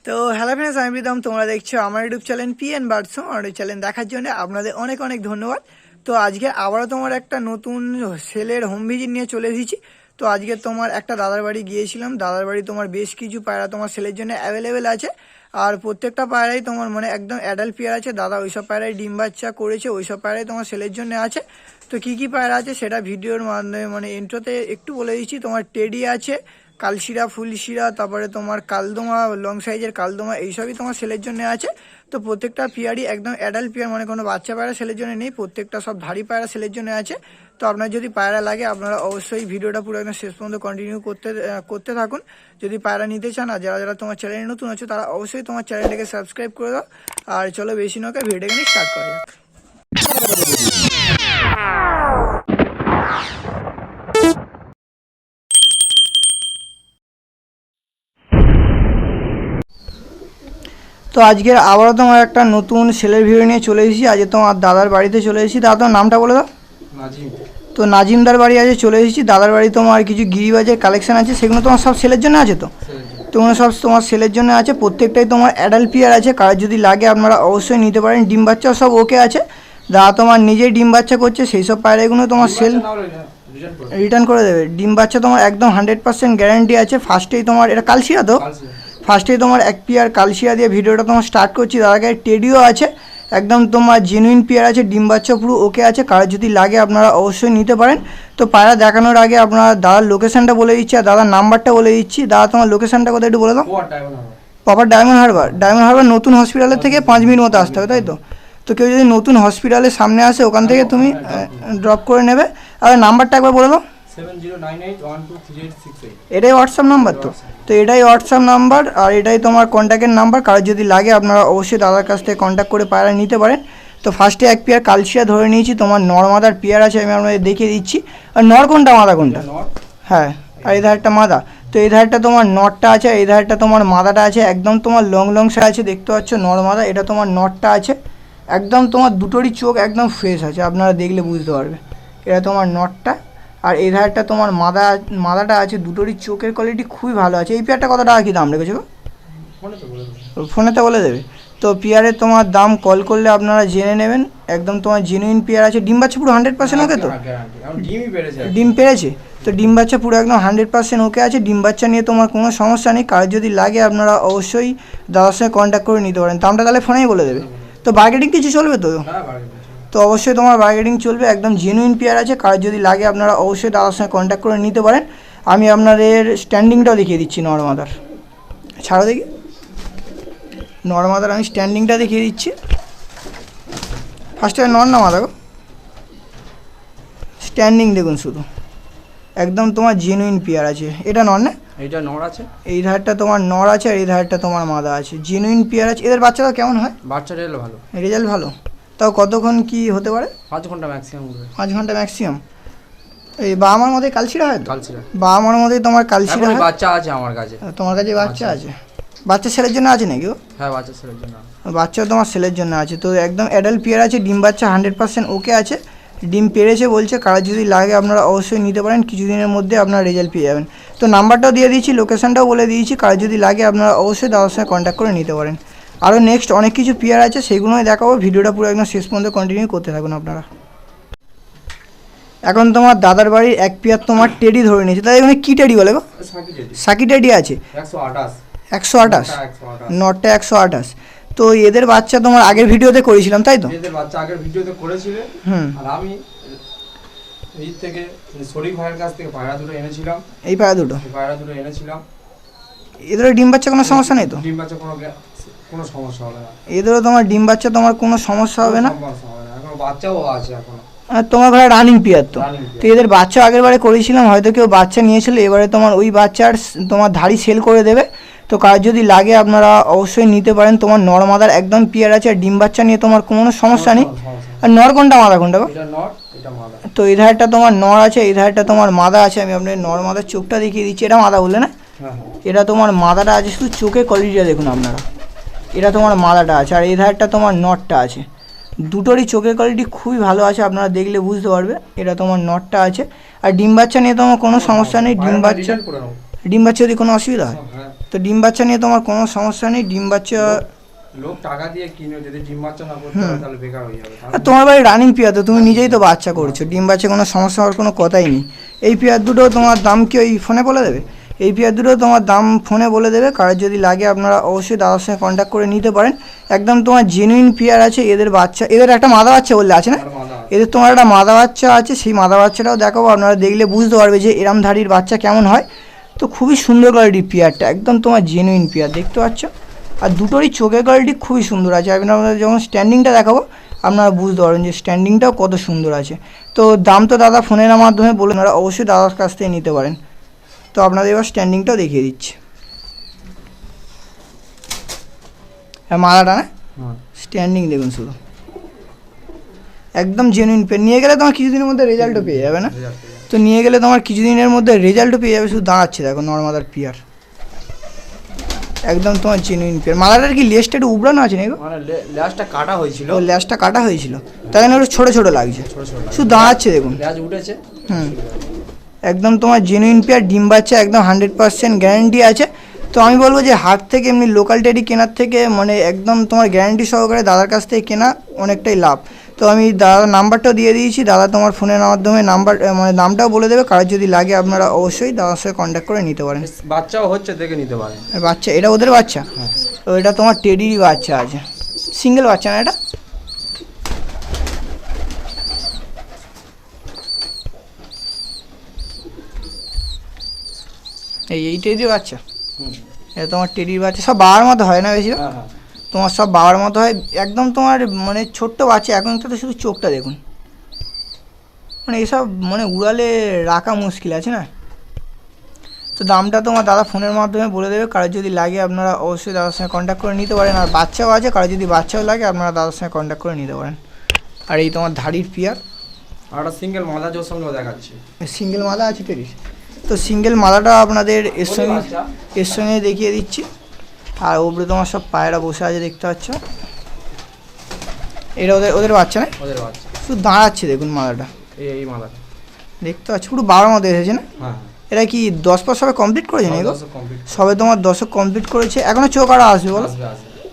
তো hello friends, আমি প্রীতম। তোমরা দেখছো আমার ইউটিউব চ্যানেল পিএন বার্ডস। আমার এই চ্যানেল দেখার জন্য আপনাদের অনেক অনেক ধন্যবাদ। তো আজকে আবারও তোমার একটা নতুন সেলের হোম ভিজিট নিয়ে চলে এসেছি। তো আজকে তোমার একটা দাদার বাড়ি গিয়েছিলাম। দাদার বাড়ি তোমার বেশ কিছু পায়রা তোমার সেলের জন্য অ্যাভেলেবেল আছে। আর প্রত্যেকটা পায়রাই তোমার একদম অ্যাডাল্ট পেয়ার আছে। দাদা ওইসব পায়রাই ডিম বাচ্চা করেছে, ওইসব পায়রাই তোমার সেলের জন্য আছে। তো কী কী পায়রা আছে সেটা ভিডিওর মাধ্যমে ইন্ট্রোতে একটু বলে দিচ্ছি। তোমার টেডি আছে, কালশিরা, ফুলশিরা, তারপরে তোমার কালদমা, লং সাইজের কালদমা, এইসবই তোমার সেলের জন্য আছে। তো প্রত্যেকটা পেয়ারই একদম অ্যাডাল্ট পেয়ার, কোনো বাচ্চা পায়রা সেলের জন্য নেই। প্রত্যেকটা সব ধাড়ি পায়রা সেলের জন্য আছে। তো আপনার যদি পায়রা লাগে আপনারা অবশ্যই ভিডিওটা পুরো একদম শেষ পর্যন্ত কন্টিনিউ করতে থাকুন যদি পায়রা নিতে চান। আর যারা যারা তোমার চ্যানেলে নতুন আছে তারা অবশ্যই তোমার চ্যানেলটাকে সাবস্ক্রাইব করে দাও। আর চলো বেশি নৌকা ভিডিওটাকে নিয়ে স্টার্ট করা যাক। তো আজকের আবারও তোমার একটা নতুন সেলের ভিডিও নিয়ে চলে এসেছি। আজকে তোমার দাদার বাড়িতে চলে এসেছি। দাদা তোমার নামটা বলে দাও। নাজিম। তো নাজিমদার বাড়ি আজকে চলে এসেছি। দাদার বাড়ি তোমার কিছু গিরিবাজের কালেকশন আছে, সেগুলো তোমার সব সেলের জন্য আছে। তো তোমরা সব তোমার সেলের জন্য আছে। প্রত্যেকটাই তোমার অ্যাডাল্ট পেয়ার আছে। কার যদি লাগে আপনারা অবশ্যই নিতে পারেন। ডিম বাচ্চাও সব ওকে আছে। দাদা তোমার নিজেই ডিম বাচ্চা করছে, সেই সব পায়রাগুলো তোমার সেল রিটার্ন করে দেবে। ডিম বাচ্চা তোমার একদম 100% গ্যারান্টি আছে। ফার্স্টেই তোমার এটা কালশিরা, তো ফার্স্টেই তোমার এক পেয়ার কালশিরা দিয়ে ভিডিওটা তোমার স্টার্ট করছি। দাদার কাছে টেডিও আছে, একদম তোমার জেনুইন পেয়ার আছে। ডিম বাচ্চা পুরো ওকে আছে। কারো যদি লাগে আপনারা অবশ্যই নিতে পারেন। তো পায়রা দেখানোর আগে আপনারা দাদার লোকেশানটা বলে দিচ্ছি আর দাদার নাম্বারটা বলে দিচ্ছি। দাদা তোমার লোকেশানটা কোথায় একটু বলে দাও। Proper diamond Harbour. Diamond Harbour নতুন হসপিটালের থেকে 5 মিনিট মতো আসতে হবে, তাই তো? তো কেউ যদি নতুন হসপিটালের সামনে আসে ওখান থেকে তুমি ড্রপ করে নেবে। আর নাম্বারটা একবার বলে দাও। 7098123868। এটাই হোয়াটসঅ্যাপ নাম্বার। তো এটাই হোয়াটসঅ্যাপ নাম্বার আর এটাই তোমার কন্ট্যাক্টের নাম্বার। কারো যদি লাগে আপনারা অবশ্যই দাদার কাছ থেকে কন্ট্যাক্ট করে পায়রা নিতে পারেন। তো ফার্স্টে এক পেয়ার কালশিরা ধরে নিয়েছি। তোমার নর মাদার পেয়ার আছে, আমি আপনাদের দেখিয়ে দিচ্ছি। আর নর কোনটা, মাদা কোনটা? হ্যাঁ, আর এই ধারটা মাদা। তো এই ধারটা তোমার নটটা আছে, এই ধারটা তোমার মাদাটা আছে। একদম তোমার লং লং সাইজ আছে, দেখতে পাচ্ছ নর মাদা। এটা তোমার নটটা আছে। একদম তোমার দুটোরই চোখ একদম ফ্রেশ আছে, আপনারা দেখলে বুঝতে পারবে। এটা তোমার নটটা। আর এই ধারটা তোমার মাদাটা আছে। দুটোরই চোখের কোয়ালিটি খুবই ভালো আছে। এই পেয়ারটা কত টাকা কী দাম রেখেছো? ফোনেতে বলে দেবে। তো পেয়ারের তোমার দাম কল করলে আপনারা জেনে নেবেন। একদম তোমার জেনুইন পেয়ার আছে। ডিম বাচ্চা পুরো 100% ওকে তো? ডিম পেরেছে। তো ডিম বাচ্চা পুরো একদম 100% ওকে আছে। ডিম বাচ্চা নিয়ে তোমার কোনো সমস্যা নেই। কার যদি লাগে আপনারা অবশ্যই দাদার সঙ্গে কন্ট্যাক্ট করে নিতে পারেন। দামটা তাহলে ফোনেই বলে দেবে। তো বার্গেটিং কিছু চলবে তো? তো অবশ্যই তোমার বার্গেটিং চলবে। একদম জেনুইন পেয়ার আছে। কার যদি লাগে আপনারা অবশ্যই দাদার সঙ্গে কন্ট্যাক্ট করে নিতে পারেন। আমি আপনাদের স্ট্যান্ডিংটাও দেখিয়ে দিচ্ছি নরমাদার। ছাড়ো দেখি নরমাদার, আমি স্ট্যান্ডিংটা দেখিয়ে দিচ্ছি। ফার্স্টে নর না মাদা গো? স্ট্যান্ডিং দেখুন শুধু, একদম তোমার জেনুইন পেয়ার আছে। এটা নর না? এইটা নর আছে। এই ধারটা তোমার নর আছে আর এই ধারটা তোমার মাদা আছে। জেনুইন পেয়ার আছে। এদের বাচ্চাটা কেমন হয়? বাচ্চা রেজাল্ট ভালো। রেজাল্ট ভালো। তাও কতক্ষণ কি হতে পারে? 5 ঘন্টা ম্যাক্সিমাম। 5 ঘন্টা ম্যাক্সিমাম। এই বাবা মার মধ্যে কালশিরা হয় তো? কালশিরা বাবা মার মধ্যে তোমার কালশিরা হয়। বাচ্চা আছে আমার কাছে। তোমার কাছে বাচ্চা আছে? বাচ্চা সেলের জন্য আছে নাকি? হ্যাঁ, বাচ্চা সেলের জন্য। বাচ্চাও তোমার সেলের জন্য আছে। তো একদম অ্যাডাল্ট পেয়ার আছে। ডিম বাচ্চা 100% ওকে আছে। ডিম পেরেছে বলছে। কারো যদি লাগে আপনারা অবশ্যই নিতে পারেন। কিছুদিনের মধ্যে আপনারা রেজাল্ট পেয়ে যাবেন। তো নাম্বারটাও দিয়ে দিয়েছি, লোকেশানটাও বলে দিয়েছি। কারো যদি লাগে আপনারা অবশ্যই দাদার সঙ্গে কন্ট্যাক্ট করে নিতে পারেন। আরও নেক্সট অনেক কিছু পেয়ার আছে, সেগুলোই দেখাবো। ভিডিওটা পুরো একদম শেষ পর্যন্ত কন্টিনিউ করতে থাকুন আপনারা। এখন তোমার দাদার বাড়ির এক পেয়ার তোমার টেডি ধরে নিয়েছে। তাই এখানে কী টেডি বলে গো? সাকি টেডি আছে। 128 নটটা 128। তো এদের বাচ্চা তোমার আগের ভিডিওতে করেছিলাম, তাই তো? এদের বাচ্চা আগের ভিডিওতে করেছিলে। আর আমি এই থেকে শরীফ ভাইয়ের কাছ থেকে পায়রা দুটো এনেছিলাম। এই পায়রা দুটো এনেছিলাম। এদের ডিম বাচ্চা কোনো সমস্যা নেই তো? ডিম বাচ্চা কোনো সমস্যা হবে না। এদেরও তোমার ডিম বাচ্চা তোমার কোনো সমস্যা হবে না। এখন বাচ্চাও আছে এখন। আর তোমার ঘরে রানিং পেয়ার তো? তো এদের বাচ্চা আগের বারে করেছিলাম, হয়তো কেউ বাচ্চা নিয়েছিল। এবারে তোমার ওই বাচ্চার তোমার ধাড়ি সেল করে দেবে। তো কার যদি লাগে আপনারা অবশ্যই নিতে পারেন। তোমার নর মাদার একদম পেয়ার আছে। আর ডিম বাচ্চা নিয়ে তোমার কোনো সমস্যা নেই। আর নর কোনটা মাদা কোনটা গো? তো এই ধারটা তোমার নর আছে, এই ধারটা তোমার মাদা আছে। আমি আপনার নর মাদার চোখটা দেখিয়ে দিচ্ছি। এটা মাদা বললে না? এটা তোমার মাদাটা আছে। শুধু চোখের কোয়ালিটিটা দেখুন আপনারা। এটা তোমার মাদাটা আছে আর এই ধারটা তোমার নটটা আছে। দুটোরই চোখের কোয়ালিটি খুবই ভালো আছে, আপনারা দেখলে বুঝতে পারবে। এটা তোমার নটটা আছে। আর ডিম বাচ্চা নিয়ে তোমার কোনো সমস্যা নেই। ডিম বাচ্চা যদি কোনো অসুবিধা হয় তো ডিম বাচ্চা নিয়ে তোমার কোনো সমস্যা নেই, ডিম বাচ্চা লোক টাকা দিয়ে কিনে যদি ডিম বাচ্চা না করতে পারে তাহলে বেকার হয়ে যাবে। আর তোমার বাড়ি রানিং পেয়ার, তো তুমি নিজেই তো বাচ্চা করছো, ডিম বাচ্চা কোনো সমস্যা হওয়ার কোনো কথাই নেই। এই পেয়ার দুটো তোমার দাম কি ওই ফোনে বলে দেবে? এই পেয়ার দুটো তোমার দাম ফোনে বলে দেবে, কারোর যদি লাগে আপনারা অবশ্যই দাদার সঙ্গে কন্ট্যাক্ট করে নিতে পারেন। একদম তোমার জেনুইন পেয়ার আছে, এদের বাচ্চা, এদের একটা মাদা বাচ্চা বললে আছে না, এদের তোমার একটা মাদা বাচ্চা আছে, সেই মাদা বাচ্চাটাও দেখাবো, আপনারা দেখলে বুঝতে পারবে যে এরম ধাড়ির বাচ্চা কেমন হয়। তো খুবই সুন্দর কোয়ালিটির পেয়ারটা, একদম তোমার জেনুইন পেয়ার দেখতে পাচ্ছ। আর দুটোরই চোখের কোয়ালিটি খুবই সুন্দর আছে, আপনারা যখন স্ট্যান্ডিংটা দেখাবো আপনারা বুঝতে পারবেন যে স্ট্যান্ডিংটাও কত সুন্দর আছে। তো দাম তো দাদা ফোনের মাধ্যমে বলে, আপনারা অবশ্যই দাদার কাছ থেকে নিতে পারেন। তো আপনাদের এবার স্ট্যান্ডিংটাও দেখিয়ে দিচ্ছি। হ্যাঁ মালাটা না, স্ট্যান্ডিং দেখুন শুধু, একদম জেনুইন পেয়ার। নিয়ে গেলে তোমার কিছুদিনের মধ্যে রেজাল্টও পেয়ে যাবে না, তো নিয়ে গেলে তোমার কিছুদিনের মধ্যে রেজাল্টও পেয়ে যাবে। শুধু দাঁড়াচ্ছে দেখো নর্মাদার পেয়ার, একদম তোমার জেনুইন পেয়ার। মালাটার কি লেজটা একটু উবড়ানো আছে না? মানে লেজটা কাটা হয়েছিল, ও লেজটা কাটা হয়েছিল, তাই জন্য একটু ছোটো ছোটো লাগছে, শুধু দাঁড়াচ্ছে দেখুন, লেজ উঠেছে। একদম তোমার জেনুইন পেয়ার, ডিম বাচ্চা একদম 100% গ্যারান্টি আছে। তো আমি বলবো যে হাট থেকে এমনি লোকাল টেডি কেনার থেকে মানে একদম তোমার গ্যারান্টি সহকারে দাদার কাছ থেকে কেনা অনেকটাই লাভ। তো আমি দাদার নাম্বারটাও দিয়ে দিয়েছি, দাদা তোমার ফোনের মাধ্যমে নাম্বার মানে দামটাও বলে দেবে, কারোর যদি লাগে আপনারা অবশ্যই দাদার সাথে কন্ট্যাক্ট করে নিতে পারেন। বাচ্চাও হচ্ছে, দেখে নিতে পারেন। বাচ্চা এটা ওদের বাচ্চা? তো এটা তোমার টেডিরই বাচ্চা আছে, সিঙ্গেল বাচ্চা না এটা? এই টেডির বাচ্চা, এটা তোমার টেডির বাচ্চা, সব বাবার মতো হয় না বেশি? তোমার সব বাবার মতো হয়, একদম তোমার মানে ছোট্ট বাচ্চা। এখন তো শুধু চোখটা দেখুন, মানে এসব মানে উড়ালে রাখা মুশকিল আছে না। তো দামটা তোমার দাদা ফোনের মাধ্যমে বলে দেবে, কারোর যদি লাগে আপনারা অবশ্যই দাদার সঙ্গে কন্ট্যাক্ট করে নিতে পারেন। আর বাচ্চাও আছে, কারোর যদি বাচ্চাও লাগে আপনারা দাদার সঙ্গে কন্ট্যাক্ট করে নিতে পারেন। আর এই তোমার ধাড়ির পেয়ার, আর একটা সিঙ্গেল মাদা জোর সঙ্গে দেখাচ্ছি, সিঙ্গেল মাদা আছে টেরির। তো সিঙ্গেল মাদাটা আপনাদের এর সঙ্গে দেখিয়ে দিচ্ছি। আর ওপরে তোমার সব পায়রা বসে আছে দেখতে পাচ্ছ, এটা ওদের বাচ্চা না? ওদের বাচ্চা, শুধু দাঁড়াচ্ছে দেখুন মাদাটা, এই মাদাটা দেখতে পাচ্ছ পুরো বাবার মতো এসেছে না? এটা কি 10 পর সবে কমপ্লিট করেছে না? সবে তোমার 10 কমপ্লিট করেছে, এখনও চোখ আরও আসবে বলো?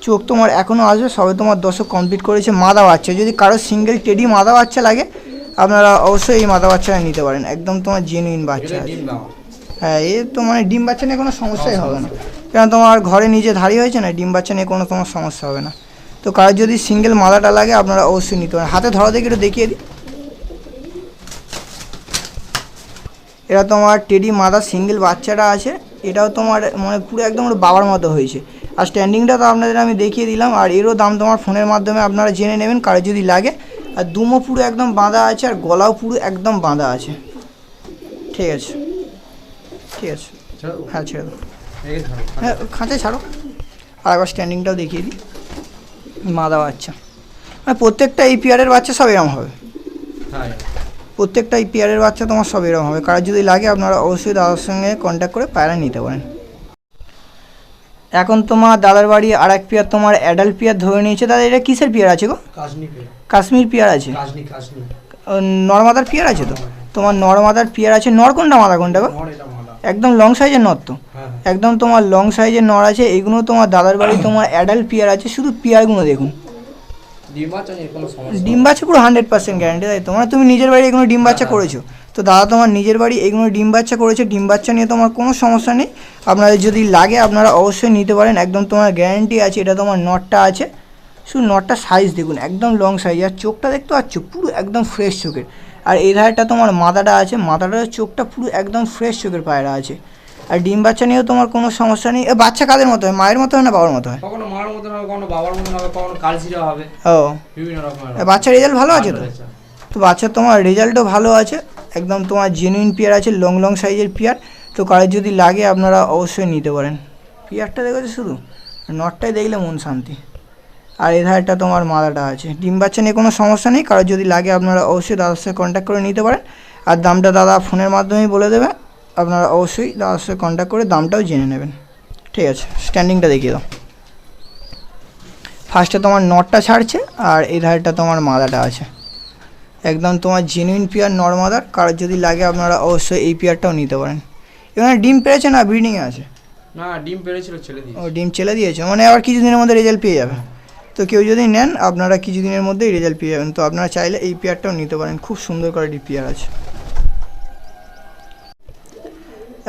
চোখ তোমার এখনও আসবে, সবে তোমার 10 কমপ্লিট করেছে। মাদা বাচ্চা, যদি কারো সিঙ্গেল টেডি মাদা বাচ্চা লাগে আপনারা অবশ্যই এই মাদা বাচ্চাটা নিতে পারেন, একদম তোমার জেনুইন বাচ্চা আছে। হ্যাঁ এ তো মানে ডিম বাচ্চা নিয়ে কোনো সমস্যাই হবে না, কারণ তোমার ঘরে নিজে ধাড়ি হয়েছে না, ডিম বাচ্চা নিয়ে কোনো তোমার সমস্যা হবে না। তো কারোর যদি সিঙ্গেল মাদাটা লাগে আপনারা অবশ্যই নিতে পারেন। হাতে ধরো দেখে একটু দেখিয়ে দিই, এটা তোমার টেডি মাদা সিঙ্গেল বাচ্চাটা আছে, এটাও তোমার মানে পুরো একদম বাবার মতো হয়েছে। আর স্ট্যান্ডিংটা তো আপনাদের আমি দেখিয়ে দিলাম, আর এরও দাম তোমার ফোনের মাধ্যমে আপনারা জেনে নেবেন কারো যদি লাগে। আর দুমো পুরো একদম বাঁধা আছে, আর গলাও পুরো একদম বাঁধা আছে। ঠিক আছে ঠিক আছে, হ্যাঁ ছেড়ে দাও, হ্যাঁ খাঁচায় ছাড়ো। আর একবার স্ট্যান্ডিংটাও দেখিয়ে দিই, মাদা বাচ্চা মানে প্রত্যেকটা এই পেয়ারের বাচ্চা সব এরকম হবে, প্রত্যেকটা এই পেয়ারের বাচ্চা তোমার সব এরকম হবে। কারো যদি লাগে আপনারা অবশ্যই দাদার সঙ্গে কন্ট্যাক্ট করে পায়রা নিতে পারেন। এখন তোমার দাদার বাড়ি আর এক পেয়ার তোমার অ্যাডাল্ট পেয়ার ধরে নিয়েছে। দাদা এটা কিসের পেয়ার আছে গো? কাশ্মীর পেয়ার আছে, নর্মাদার পেয়ার আছে। তো তোমার নর্মাদার পেয়ার আছে। নর কোনটা মাদা কোনটা গো? একদম লং সাইজের নর, তো একদম তোমার লং সাইজের নর আছে। এইগুলো তোমার দাদার বাড়ি তোমার অ্যাডাল্ট পেয়ার আছে। শুধু পেয়ারগুলো দেখুন, ডিম বাচ্চা পুরো 100% গ্যারান্টি। তাই তোমার তুমি নিজের বাড়ি এগুলো ডিম বাচ্চা করেছো, তো দাদা তোমার নিজের বাড়ি এগুলো ডিম বাচ্চা করেছে। ডিম বাচ্চা নিয়ে তোমার কোনো সমস্যা নেই, আপনাদের যদি লাগে আপনারা অবশ্যই নিতে পারেন, একদম তোমার গ্যারান্টি আছে। এটা তোমার নটটা আছে, শুধু নটটা সাইজ দেখুন, একদম লং সাইজ। আর চোখটা দেখতে পাচ্ছ পুরো একদম ফ্রেশ চোখের। আর এই ধারটা তোমার মাথাটা আছে, মাথাটার চোখটা পুরো একদম ফ্রেশ চোখের পায়রা আছে। আর ডিম বাচ্চা নিয়েও তোমার কোনো সমস্যা নেই। বাচ্চা কাদের মতো হয়? মায়ের মতো হয় না বাবার মতো হয়? কখনো মায়ের মতো হবে, কখনো বাবার মতো হবে, কখনো কালচিরা হবে। ও বিভিন্ন রকমের। বাচ্চার রেজাল্ট ভালো আছে তো? তো বাচ্চার তোমার রেজাল্টও ভালো আছে, একদম তোমার জেনুইন পেয়ার আছে, লং লং সাইজের পেয়ার। তো কারোর যদি লাগে আপনারা অবশ্যই নিতে পারেন। পেয়ারটা দেখেছো শুধু, নটটাই দেখলে মন শান্তি। আর এই ধারটা তোমার মাদাটা আছে। ডিম বাচ্চা নিয়ে কোনো সমস্যা নেই, কারোর যদি লাগে আপনারা অবশ্যই দাদার সাথে কন্ট্যাক্ট করে নিতে পারেন। আর দামটা দাদা ফোনের মাধ্যমেই বলে দেবে, আপনারা অবশ্যই দাদার সাথে কন্ট্যাক্ট করে দামটাও জেনে নেবেন। ঠিক আছে, স্ট্যান্ডিংটা দেখিয়ে দাও। ফার্স্টে তোমার নটটা ছাড়ছে, আর এই ধারটা তোমার মাদাটা আছে, একদম তোমার জেনুইন পেয়ার নর মাদার। কারোর যদি লাগে আপনারা অবশ্যই এই পেয়ারটাও নিতে পারেন। এখানে ডিম পেরেছে না ব্রিডিংয়ে আছে? না ডিম পেড়েছিল ছেলে দিয়ে। ও ডিম ছেলে দিয়েছে, মানে আবার কিছুদিনের মধ্যে রেজাল্ট পেয়ে যাবে। তো কেউ যদি নেন আপনারা কিছুদিনের মধ্যেই রেজাল্ট পেয়ে যাবেন। তো আপনারা চাইলে এই পেয়ারটাও নিতে পারেন, খুব সুন্দর কোয়ালিটির পেয়ার আছে।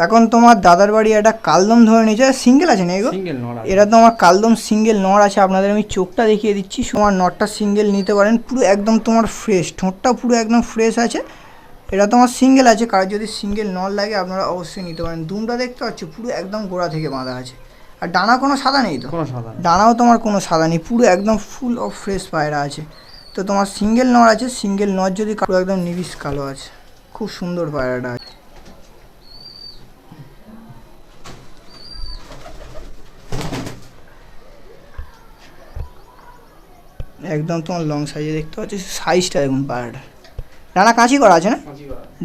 এখন তোমার দাদার বাড়ি একটা কালদম ধরে নিয়েছে, সিঙ্গেল আছে না এগো? সিঙ্গেল নড়া। এরা তোমার কালদম সিঙ্গেল নর আছে, আপনাদের আমি চোখটা দেখিয়ে দিচ্ছি। তোমার নরটা সিঙ্গেল নিতে পারেন, পুরো একদম তোমার ফ্রেশ, ঠোঁটটা পুরো একদম ফ্রেশ আছে। এটা তোমার সিঙ্গেল আছে, কার যদি সিঙ্গেল নর লাগে আপনারা অবশ্যই নিতে পারেন। দুমটা দেখতে পাচ্ছ পুরো একদম গোড়া থেকে বাঁধা আছে। আর ডানা কোনো সাদা নেই তো? কোনো সাদা নেই। ডানাও তোমার কোনো সাদা নেই, পুরো একদম ফুল অফ ফ্রেশ পায়রা আছে। তো তোমার সিঙ্গেল নর আছে, সিঙ্গেল নর যদি পুরো একদম নিবিশ কালো আছে, খুব সুন্দর পায়রাটা আছে। একদম তোমার লং সাইজে দেখতে পাচ্ছ, সাইজটা দেখুন পায়রাটা। ডানা কাঁচি করা আছে না?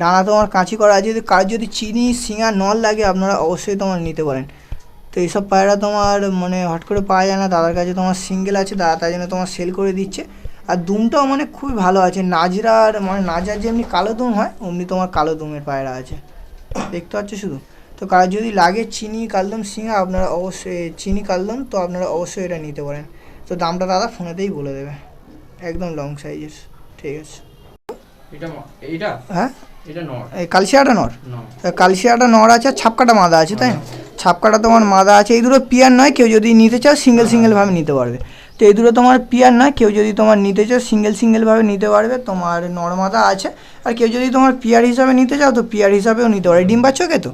ডানা তোমার কাঁচি করা আছে। যদি কার যদি চিনি সিঙা নল লাগে আপনারা অবশ্যই তোমার নিতে পারেন। তো এইসব পায়রা তোমার মানে হট করে পাওয়া যায় না, দাদার কাছে তোমার সিঙ্গেল আছে, দাদা তাই জন্য তোমার সেল করে দিচ্ছে। আর দুমটাও মানে খুবই ভালো আছে, নাজরার মানে নাজার যেমনি কালো দুম হয় অমনি তোমার কালো দুমের পায়রা আছে, দেখতে পাচ্ছ শুধু। তো কার যদি লাগে চিনি কালদম সিঙা আপনারা অবশ্যই চিনি কালদম, তো আপনারা অবশ্যই এটা নিতে পারেন। তো দামটা দাদা ফোনেতেই বলে দেবে, একদম লং সাইজের। ঠিক আছে, এইটা হ্যাঁ এটা নর, এই কালশিয়াটা নর, নর। কালশিয়াটা নর আছে, আর ছাপকাটা মাদা আছে তাই না? ছাপকাটা তোমার মাদা আছে। এই দুটো পিয়ার নয়, কেউ যদি নিতে চাও সিঙ্গেল সিঙ্গেলভাবে নিতে পারবে। তো এই দুটো তোমার পিয়ার নয়, কেউ যদি তোমার নিতে চাও সিঙ্গেল সিঙ্গেলভাবে নিতে পারবে। তোমার নর মাদা আছে, আর কেউ যদি তোমার পিয়ার হিসাবে নিতে চাও তো পিয়ার হিসাবেও নিতে পারে। ডিম বাচ্চা ওকে তো?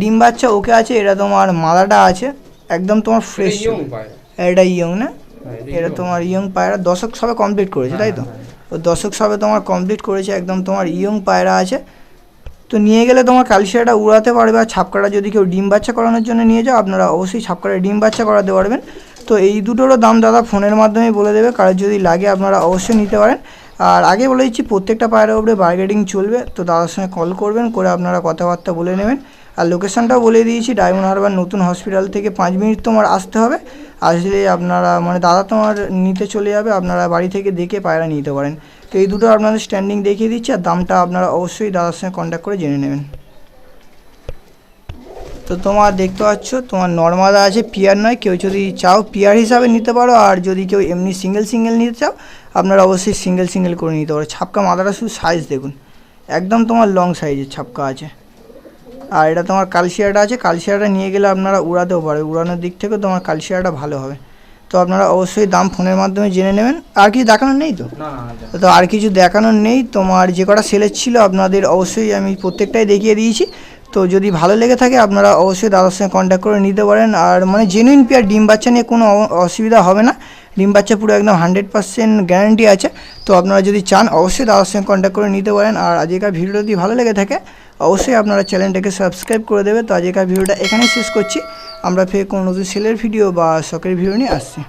ডিম বাচ্চা ওকে আছে। এটা তোমার মাদাটা আছে একদম তোমার ফ্রেশ, এটা ইয়ং না? এটা তোমার ইয়ং পায়রা, দশক সবে কমপ্লিট করেছে তাই তো? তো দশক সবে তোমার কমপ্লিট করেছে, একদম তোমার ইয়ং পায়রা আছে। তো নিয়ে গেলে তোমার কালশিয়াটা উড়াতে পারবে। আর ছাপকাটা যদি কেউ ডিম বাচ্চা করানোর জন্য নিয়ে যাও আপনারা অবশ্যই ছাপকাটা ডিম বাচ্চা করাতে পারবেন। তো এই দুটোরও দাম দাদা ফোনের মাধ্যমে বলে দেবে, কারোর যদি লাগে আপনারা অবশ্যই নিতে পারেন। আর আগে বলে দিচ্ছি প্রত্যেকটা পায়রার উপরে বার্গেনিং চলবে, তো দাদার সঙ্গে কল করবেন, করে আপনারা কথাবার্তা বলে নেবেন। আর লোকেশানটাও বলে দিয়েছি, ডায়মন্ড হারবার নতুন হসপিটাল থেকে 5 মিনিট তোমার আসতে হবে। আসলে আপনারা মানে দাদা তোমার নিতে চলে যাবে, আপনারা বাড়ি থেকে দেখে পায়রা নিতে পারেন। তো এই দুটো আপনাদের স্ট্যান্ডিং দেখিয়ে দিচ্ছি, আর দামটা আপনারা অবশ্যই দাদার সঙ্গে কন্ট্যাক্ট করে জেনে নেবেন। তো তোমার দেখতে পাচ্ছ তোমার নর্মাদা আছে, পিয়ার নয়। কেউ যদি চাও পিয়ার হিসাবে নিতে পারো, আর যদি কেউ এমনি সিঙ্গেল সিঙ্গেল নিতে চাও আপনারা অবশ্যই সিঙ্গেল সিঙ্গেল করে নিতে পারো। ছাপকা মাদাটা শুধু সাইজ দেখুন, একদম তোমার লং সাইজের ছাপকা আছে। আর এটা তোমার কালশিয়াটা আছে, কালশিয়াটা নিয়ে গেলে আপনারা উড়াতেও পারে, উড়ানোর দিক থেকে তোমার কালশিয়াটা ভালো হবে। তো আপনারা অবশ্যই দাম ফোনের মাধ্যমে জেনে নেবেন। আর কিছু দেখানোর নেই তো? তো আর কিছু দেখানোর নেই। তোমার যে কটা সেলের ছিল আপনাদের অবশ্যই আমি প্রত্যেকটাই দেখিয়ে দিয়েছি। তো যদি ভালো লেগে থাকে আপনারা অবশ্যই দাদার সঙ্গে কন্ট্যাক্ট করে নিতে পারেন। আর মানে জেনুইন পেয়ার, ডিম বাচ্চা নিয়ে কোনো অসুবিধা হবে না, ডিম বাচ্চা পুরো একদম 100% গ্যারান্টি আছে। তো আপনারা যদি চান অবশ্যই দাদার সঙ্গে কন্ট্যাক্ট করে নিতে পারেন। আর আজকের ভিডিওটা যদি ভালো লেগে থাকে অবশ্যই আপনারা চ্যানেলটাকে সাবস্ক্রাইব করে দেবে। তো আজকের ভিডিওটা এখানেই শেষ করছি, আমরা ফের কোনো নতুন সেলের ভিডিও বা শখের ভিডিও নিয়ে আসছি।